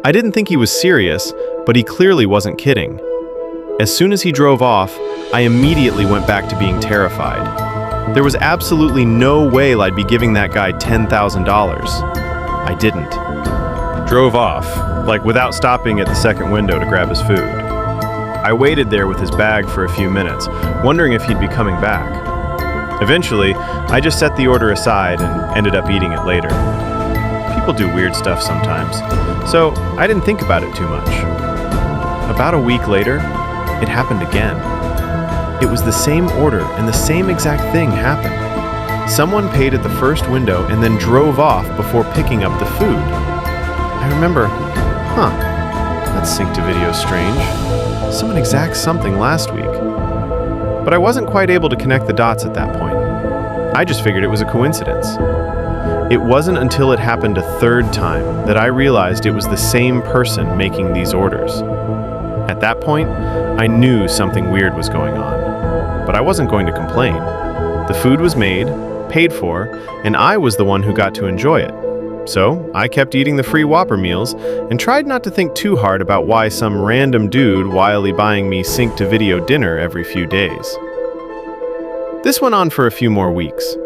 I didn't think he was serious, but he clearly wasn't kidding. As soon as he drove off, I immediately went back to being terrified. There was absolutely no way I'd be giving that guy $10,000. I didn't. Drove off, like without stopping at the second window to grab his food. I waited there with his bag for a few minutes, wondering if he'd be coming back. Eventually, I just set the order aside and ended up eating it later. People do weird stuff sometimes, so I didn't think about it too much. About a week later, it happened again. It was the same order and the same exact thing happened. Someone paid at the first window and then drove off before picking up the food. I remember, that sync to video strange. Someone exacts something last week. But I wasn't quite able to connect the dots at that point. I just figured it was a coincidence. It wasn't until it happened a third time that I realized it was the same person making these orders. At that point, I knew something weird was going on. But I wasn't going to complain. The food was made, paid for, and I was the one who got to enjoy it. So I kept eating the free Whopper meals and tried not to think too hard about why some random dude wildly buying me sync-to-video dinner every few days. This went on for a few more weeks.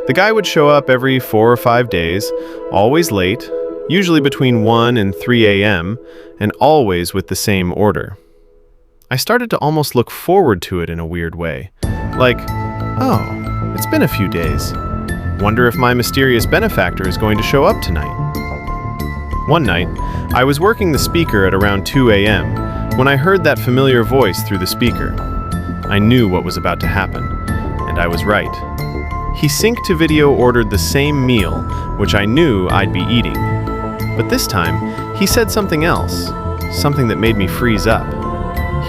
The guy would show up every 4 or 5 days, always late, usually between 1 and 3 a.m., and always with the same order. I started to almost look forward to it in a weird way. Like, oh, it's been a few days. Wonder if my mysterious benefactor is going to show up tonight. One night, I was working the speaker at around 2 a.m. when I heard that familiar voice through the speaker. I knew what was about to happen, and I was right. He sync-to-video ordered the same meal, which I knew I'd be eating. But this time, he said something else, something that made me freeze up.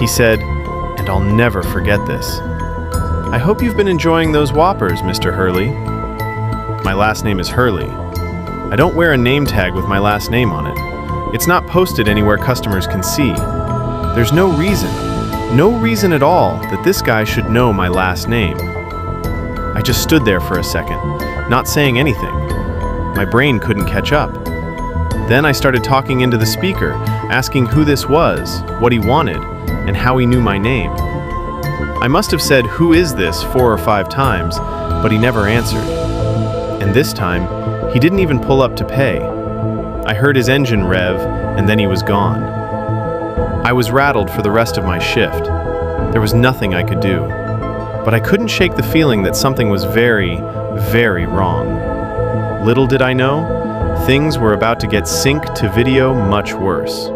He said, and I'll never forget this, "I hope you've been enjoying those Whoppers, Mr. Hurley." My last name is Hurley. I don't wear a name tag with my last name on it. It's not posted anywhere customers can see. There's no reason at all that this guy should know my last name. I just stood there for a second, not saying anything. My brain couldn't catch up. Then I started talking into the speaker, asking who this was, what he wanted, and how he knew my name. I must have said, "Who is this?" 4 or 5 times, but he never answered. And this time, he didn't even pull up to pay. I heard his engine rev, and then he was gone. I was rattled for the rest of my shift. There was nothing I could do. But I couldn't shake the feeling that something was very, very wrong. Little did I know, things were about to get sync to video much worse.